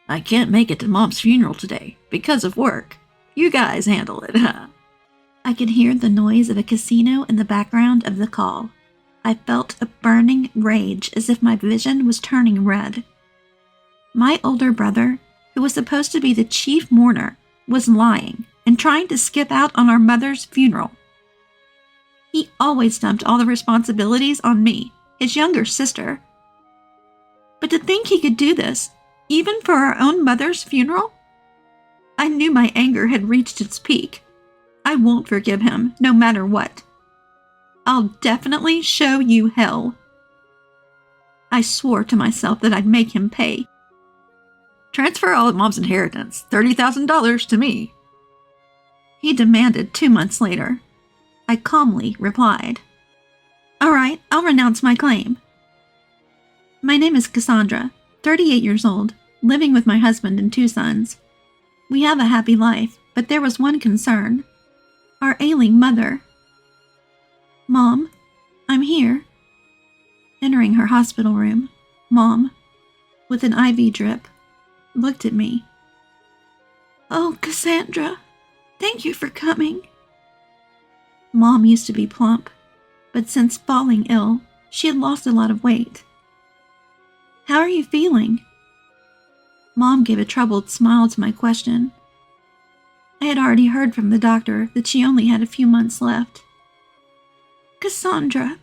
I can't make it to Mom's funeral today because of work. You guys handle it, huh? I could hear the noise of a casino in the background of the call. I felt a burning rage as if my vision was turning red. My older brother, who was supposed to be the chief mourner, was lying and trying to skip out on our mother's funeral. He always dumped all the responsibilities on me, his younger sister. But to think he could do this, even for our own mother's funeral? I knew my anger had reached its peak. I won't forgive him, no matter what. I'll definitely show you hell. I swore to myself that I'd make him pay. Transfer all of Mom's inheritance, $30,000 to me. He demanded 2 months later. I calmly replied, "All right, I'll renounce my claim." My name is Cassandra, 38 years old, living with my husband and 2 sons. We have a happy life, but there was one concern: our ailing mother. "Mom, I'm here." Entering her hospital room, Mom, with an IV drip, looked at me. "Oh, Cassandra, thank you for coming." Mom used to be plump, but since falling ill, she had lost a lot of weight. "How are you feeling?" Mom gave a troubled smile to my question. I had already heard from the doctor that she only had a few months left. "Cassandra,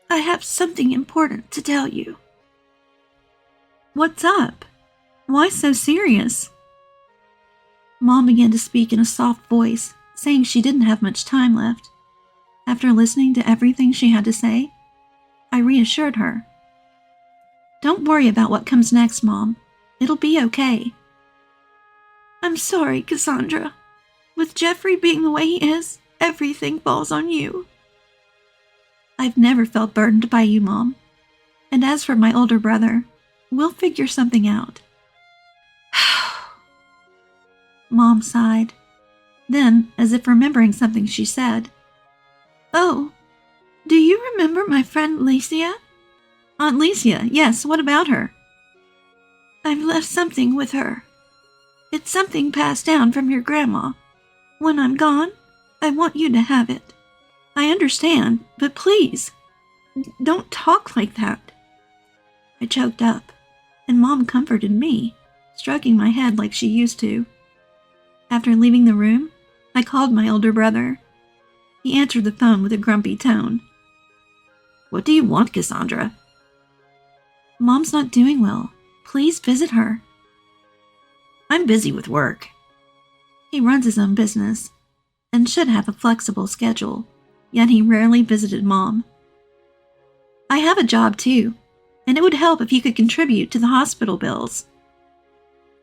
I have something important to tell you." "What's up? Why so serious?" Mom began to speak in a soft voice, saying she didn't have much time left. After listening to everything she had to say, I reassured her. "Don't worry about what comes next, Mom. It'll be okay." "I'm sorry, Cassandra. With Jeffrey being the way he is, everything falls on you." "I've never felt burdened by you, Mom. And as for my older brother, we'll figure something out." Mom sighed. Then, as if remembering something she said, "Oh, do you remember my friend Licia?" "Aunt Licia, yes, what about her?" "I've left something with her. It's something passed down from your grandma. When I'm gone, I want you to have it." "I understand, but please, don't talk like that." I choked up, and Mom comforted me, stroking my head like she used to. After leaving the room, I called my older brother. He answered the phone with a grumpy tone. "What do you want, Cassandra?" "Mom's not doing well. Please visit her." "I'm busy with work." He runs his own business and should have a flexible schedule, yet he rarely visited Mom. "I have a job too, and it would help if you could contribute to the hospital bills."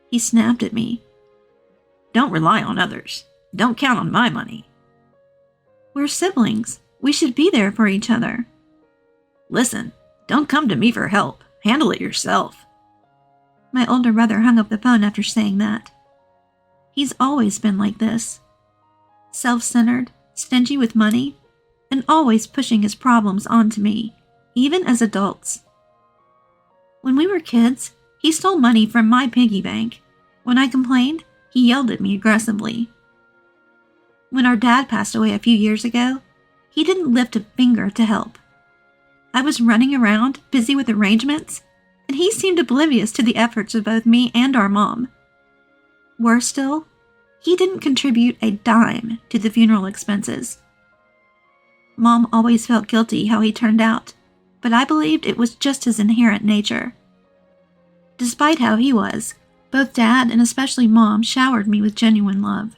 He snapped at me. "Don't rely on others. Don't count on my money." "We're siblings. We should be there for each other." "Listen, don't come to me for help. Handle it yourself." My older brother hung up the phone after saying that. He's always been like this. Self-centered, stingy with money, and always pushing his problems onto me, even as adults. When we were kids, he stole money from my piggy bank. When I complained, he yelled at me aggressively. When our dad passed away a few years ago, he didn't lift a finger to help. I was running around, busy with arrangements, and he seemed oblivious to the efforts of both me and our mom. Worse still, he didn't contribute a dime to the funeral expenses. Mom always felt guilty how he turned out, but I believed it was just his inherent nature. Despite how he was, both Dad and especially Mom showered me with genuine love.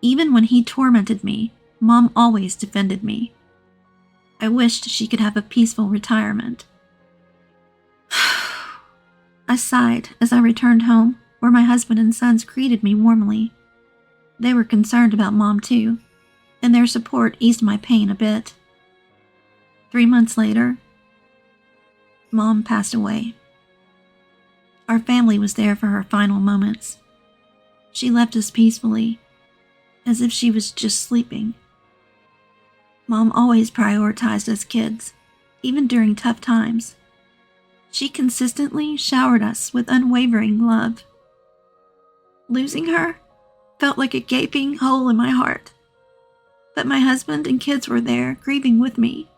Even when he tormented me, Mom always defended me. I wished she could have a peaceful retirement. I sighed as I returned home, where my husband and sons greeted me warmly. They were concerned about Mom too, and their support eased my pain a bit. 3 months later, Mom passed away. Our family was there for her final moments. She left us peacefully, as if she was just sleeping. Mom always prioritized us kids, even during tough times. She consistently showered us with unwavering love. Losing her felt like a gaping hole in my heart. But my husband and kids were there, grieving with me.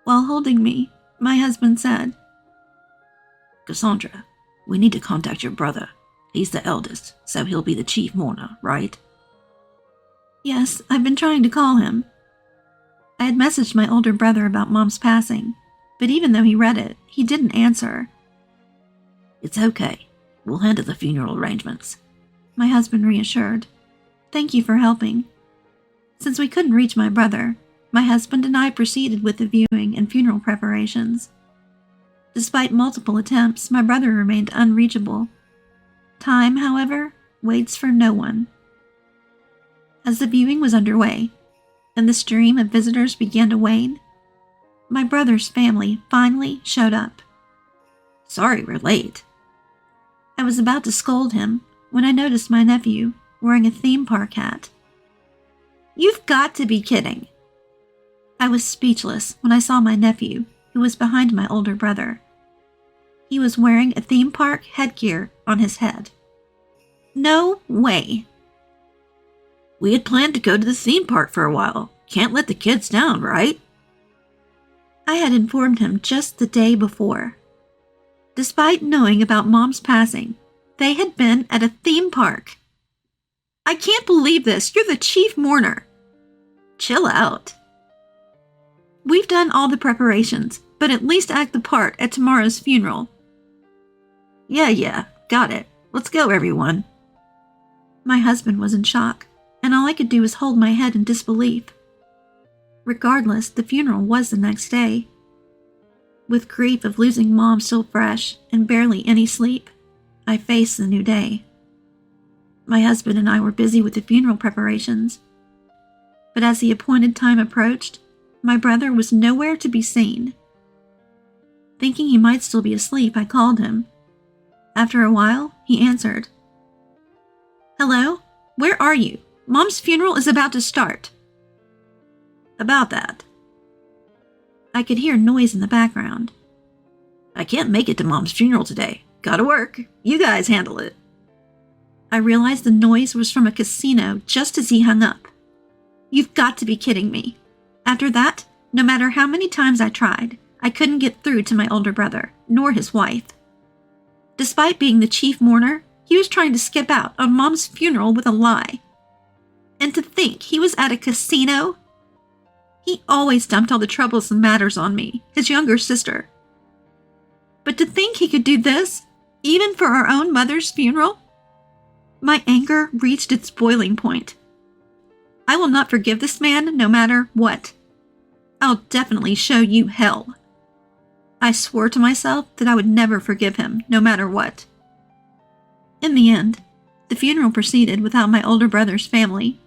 While holding me, my husband said, Cassandra, we need to contact your brother. He's the eldest, so he'll be the chief mourner, right? Yes, I've been trying to call him. I had messaged my older brother about Mom's passing, but even though he read it, he didn't answer. It's okay. We'll handle the funeral arrangements, my husband reassured. Thank you for helping. Since we couldn't reach my brother, my husband and I proceeded with the viewing and funeral preparations. Despite multiple attempts, my brother remained unreachable. Time, however, waits for no one. As the viewing was underway, and the stream of visitors began to wane, my brother's family finally showed up. Sorry we're late. I was about to scold him when I noticed my nephew wearing a theme park hat. You've got to be kidding. I was speechless when I saw my nephew, who was behind my older brother. He was wearing a theme park headgear on his head. No way. We had planned to go to the theme park for a while. Can't let the kids down, right? I had informed him just the day before. Despite knowing about Mom's passing, they had been at a theme park. I can't believe this. You're the chief mourner. Chill out. We've done all the preparations, but at least act the part at tomorrow's funeral. Yeah, got it. Let's go, everyone. My husband was in shock, and all I could do was hold my head in disbelief. Regardless, the funeral was the next day. With grief of losing Mom still fresh and barely any sleep, I faced the new day. My husband and I were busy with the funeral preparations. But as the appointed time approached, my brother was nowhere to be seen. Thinking he might still be asleep, I called him. After a while, he answered. Hello? Where are you? Mom's funeral is about to start. About that. I could hear noise in the background. I can't make it to Mom's funeral today. Gotta work. You guys handle it. I realized the noise was from a casino just as he hung up. You've got to be kidding me. After that, no matter how many times I tried, I couldn't get through to my older brother, nor his wife. Despite being the chief mourner, he was trying to skip out on Mom's funeral with a lie. And to think he was at a casino? He always dumped all the troublesome matters on me, his younger sister. But to think he could do this, even for our own mother's funeral? My anger reached its boiling point. I will not forgive this man no matter what. I'll definitely show you hell. I swore to myself that I would never forgive him, no matter what. In the end, the funeral proceeded without my older brother's family,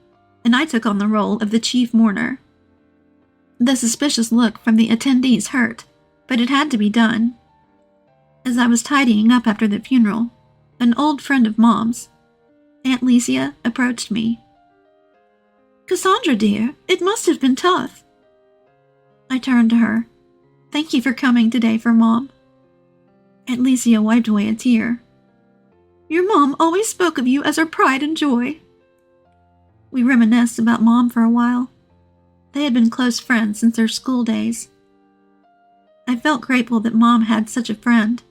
and I took on the role of the chief mourner. The suspicious look from the attendees hurt, but it had to be done. As I was tidying up after the funeral, an old friend of Mom's, Aunt Licia, approached me. Cassandra, dear, it must have been tough. I turned to her. Thank you for coming today for Mom. Aunt Licia wiped away a tear. Your mom always spoke of you as her pride and joy. We reminisced about Mom for a while. They had been close friends since their school days. I felt grateful that Mom had such a friend.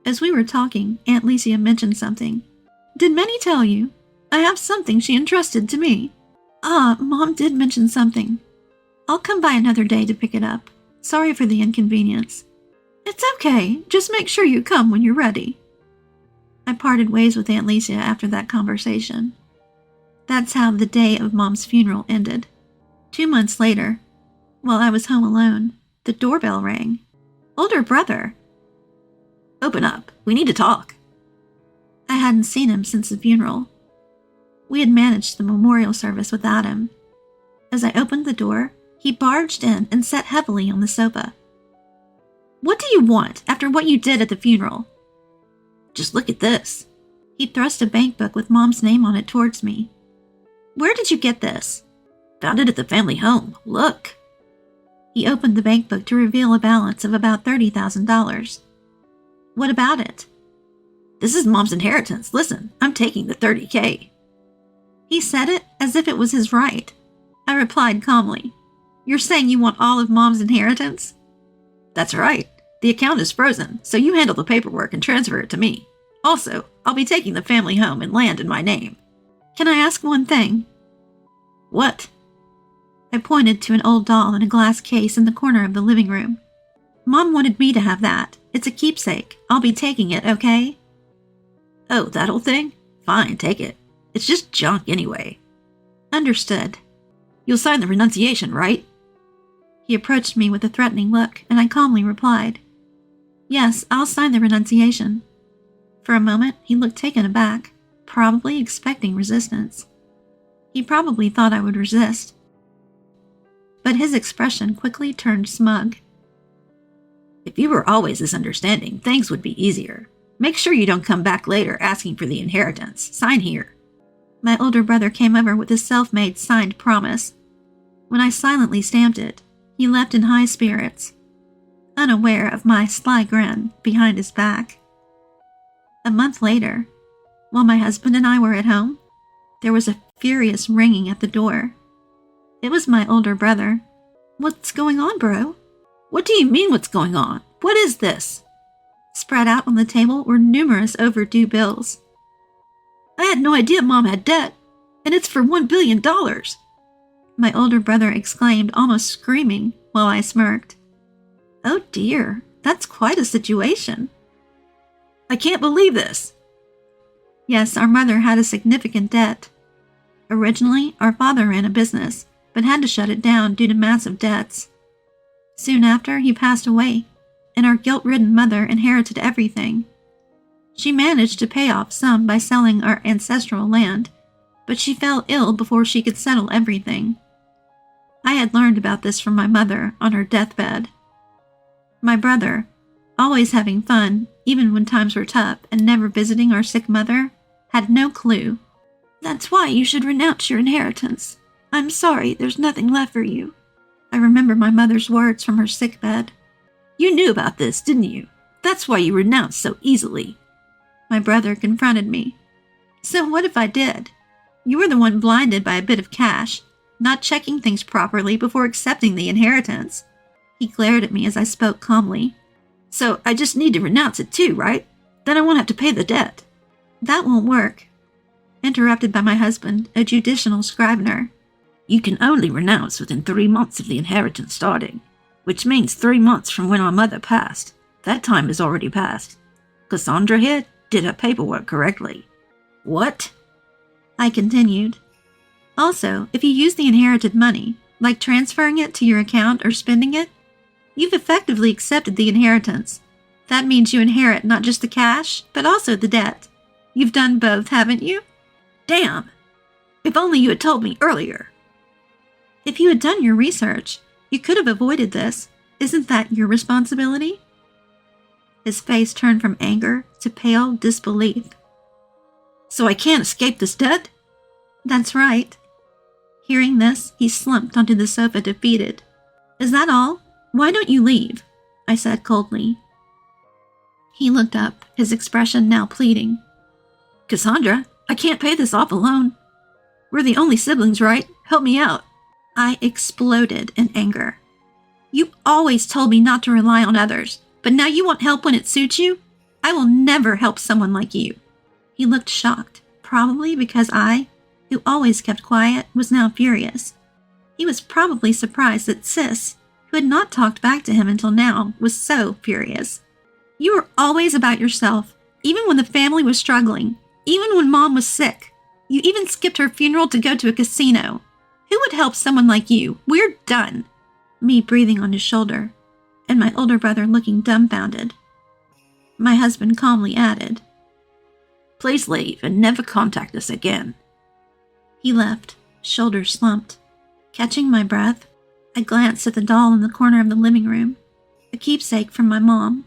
As we were talking, Aunt Licia mentioned something. Did Minnie tell you? I have something she entrusted to me. Mom did mention something. I'll come by another day to pick it up. Sorry for the inconvenience. It's okay. Just make sure you come when you're ready. I parted ways with Aunt Licia after that conversation. That's how the day of Mom's funeral ended. 2 months later, while I was home alone, the doorbell rang. Older brother. Open up. We need to talk. I hadn't seen him since the funeral. We had managed the memorial service without him. As I opened the door, he barged in and sat heavily on the sofa. What do you want after what you did at the funeral? Just look at this. He thrust a bank book with Mom's name on it towards me. Where did you get this? Found it at the family home. Look. He opened the bank book to reveal a balance of about $30,000. What about it? This is Mom's inheritance. Listen, I'm taking the $30K. He said it as if it was his right. I replied calmly, "You're saying you want all of Mom's inheritance?" That's right. The account is frozen, so you handle the paperwork and transfer it to me. Also, I'll be taking the family home and land in my name. Can I ask one thing? What? I pointed to an old doll in a glass case in the corner of the living room. Mom wanted me to have that. It's a keepsake. I'll be taking it, okay? Oh, that old thing? Fine, take it. It's just junk anyway. Understood. You'll sign the renunciation, right? He approached me with a threatening look, and I calmly replied, "Yes, I'll sign the renunciation." For a moment, he looked taken aback, probably expecting resistance. He probably thought I would resist. But his expression quickly turned smug. If you were always this understanding, things would be easier. Make sure you don't come back later asking for the inheritance. Sign here. My older brother came over with a self-made signed promise. When I silently stamped it, he left in high spirits, unaware of my sly grin behind his back. A month later, while my husband and I were at home, there was a furious ringing at the door. It was my older brother. "What's going on, bro?" What do you mean what's going on? What is this? Spread out on the table were numerous overdue bills. I had no idea Mom had debt, and it's for $1 billion. My older brother exclaimed, almost screaming, while I smirked. Oh dear, that's quite a situation. I can't believe this. Yes, our mother had a significant debt. Originally, our father ran a business, but had to shut it down due to massive debts. Soon after, he passed away, and our guilt-ridden mother inherited everything. She managed to pay off some by selling our ancestral land, but she fell ill before she could settle everything. I had learned about this from my mother on her deathbed. My brother, always having fun, even when times were tough, and never visiting our sick mother, had no clue. That's why you should renounce your inheritance. I'm sorry, there's nothing left for you. I remember my mother's words from her sickbed. You knew about this, didn't you? That's why you renounced so easily. My brother confronted me. So what if I did? You were the one blinded by a bit of cash, not checking things properly before accepting the inheritance. He glared at me as I spoke calmly. So I just need to renounce it too, right? Then I won't have to pay the debt. That won't work. Interrupted by my husband, a judicial scrivener. You can only renounce within 3 months of the inheritance starting, which means 3 months from when our mother passed. That time is already passed. Cassandra here did her paperwork correctly. What? I continued. Also, if you use the inherited money, like transferring it to your account or spending it, you've effectively accepted the inheritance. That means you inherit not just the cash, but also the debt. You've done both, haven't you? Damn! If only you had told me earlier. If you had done your research, you could have avoided this. Isn't that your responsibility? His face turned from anger to pale disbelief. So I can't escape this debt? That's right. Hearing this, he slumped onto the sofa defeated. Is that all? Why don't you leave? I said coldly. He looked up, his expression now pleading. Cassandra, I can't pay this off alone. We're the only siblings, right? Help me out. I exploded in anger. You always told me not to rely on others, but now you want help when it suits you? I will never help someone like you. He looked shocked, probably because I, who always kept quiet, was now furious. He was probably surprised that Sis, who had not talked back to him until now, was so furious. You were always about yourself, even when the family was struggling, even when Mom was sick. You even skipped her funeral to go to a casino. Who would help someone like you? We're done. Me breathing on his shoulder, and my older brother looking dumbfounded. My husband calmly added, Please leave and never contact us again. He left, shoulders slumped. Catching my breath, I glanced at the doll in the corner of the living room, a keepsake from my mom.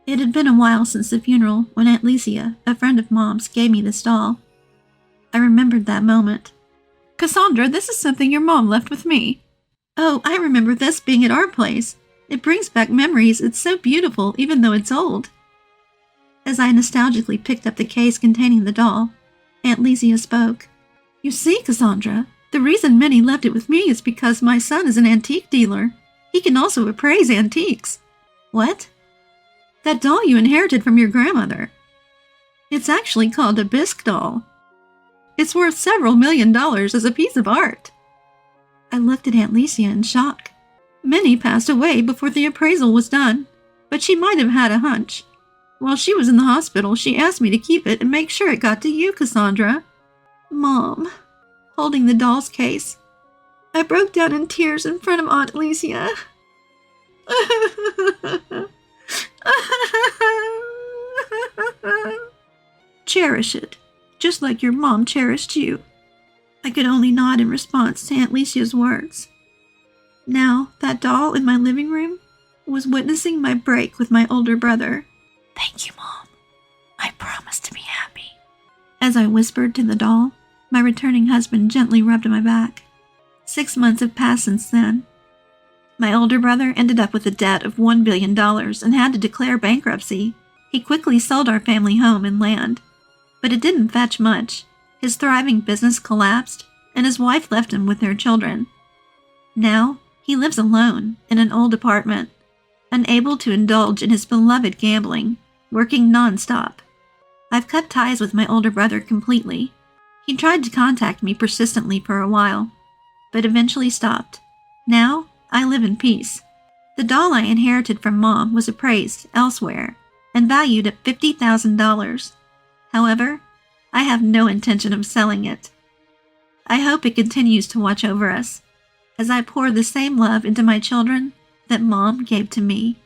It had been a while since the funeral when Aunt Licia, a friend of Mom's, gave me this doll. I remembered that moment. Cassandra, this is something your mom left with me. Oh, I remember this being at our place. It brings back memories. It's so beautiful, even though it's old. As I nostalgically picked up the case containing the doll, Aunt Licia spoke. You see, Cassandra, the reason Minnie left it with me is because my son is an antique dealer. He can also appraise antiques. What? That doll you inherited from your grandmother. It's actually called a bisque doll. It's worth several $1,000,000 as a piece of art. I looked at Aunt Licia in shock. Minnie passed away before the appraisal was done, but she might have had a hunch. While she was in the hospital, she asked me to keep it and make sure it got to you, Cassandra. Mom, holding the doll's case, I broke down in tears in front of Aunt Licia. Cherish it, just like your mom cherished you. I could only nod in response to Aunt Licia's words. Now, that doll in my living room was witnessing my break with my older brother. Thank you, Mom. I promise to be happy. As I whispered to the doll, my returning husband gently rubbed my back. 6 months have passed since then. My older brother ended up with a debt of $1 billion and had to declare bankruptcy. He quickly sold our family home and land. But it didn't fetch much. His thriving business collapsed, and his wife left him with their children. Now, he lives alone in an old apartment, unable to indulge in his beloved gambling, working non-stop. I've cut ties with my older brother completely. He tried to contact me persistently for a while, but eventually stopped. Now, I live in peace. The doll I inherited from Mom was appraised elsewhere and valued at $50,000. However, I have no intention of selling it. I hope it continues to watch over us as I pour the same love into my children that Mom gave to me.